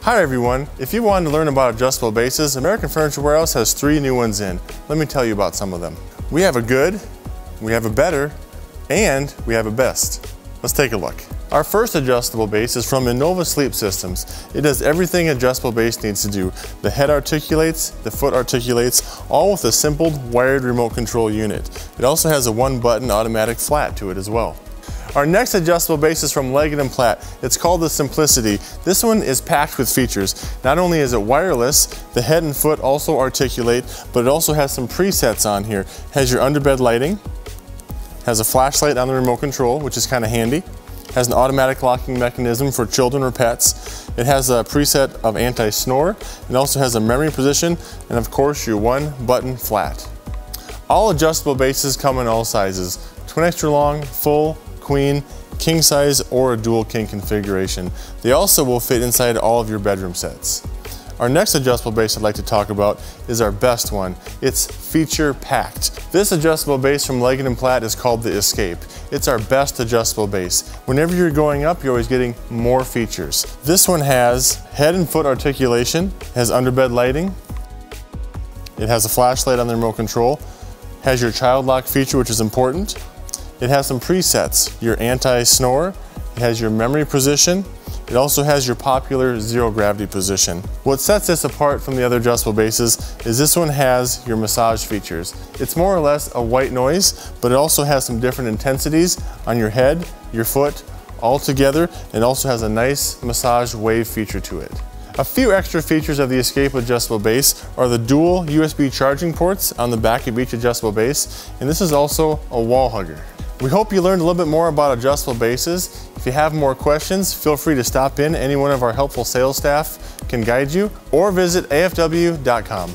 Hi everyone, if you wanted to learn about adjustable bases, American Furniture Warehouse has 3 new ones in. Let me tell you about some of them. We have a good, we have a better, and we have a best. Let's take a look. Our first adjustable base is from Innova Sleep Systems. It does everything adjustable base needs to do. The head articulates, the foot articulates, all with a simple wired remote control unit. It also has a 1-button automatic flat to it as well. Our next adjustable base is from Leggett Platt. It's called the Simplicity. This one is packed with features. Not only is it wireless, the head and foot also articulate, but it also has some presets on here. It has your underbed lighting, has a flashlight on the remote control, which is kind of handy. Has an automatic locking mechanism for children or pets. It has a preset of anti-snore. It also has a memory position, and of course your 1-button flat. All adjustable bases come in all sizes: twin extra long, full, queen, king size, or a dual king configuration. They also will fit inside all of your bedroom sets. Our next adjustable base I'd like to talk about is our best one. It's feature packed. This adjustable base from Leggett Platt is called the Escape. It's our best adjustable base. Whenever you're going up, you're always getting more features. This one has head and foot articulation, has underbed lighting, it has a flashlight on the remote control, has your child lock feature, which is important. It has some presets, your anti-snore, it has your memory position, it also has your popular zero gravity position. What sets this apart from the other adjustable bases is this one has your massage features. It's more or less a white noise, but it also has some different intensities on your head, your foot, all together, and also has a nice massage wave feature to it. A few extra features of the Escape adjustable base are the dual USB charging ports on the back of each adjustable base, and this is also a wall hugger. We hope you learned a little bit more about adjustable bases. If you have more questions, feel free to stop in. Any one of our helpful sales staff can guide you, or visit afw.com.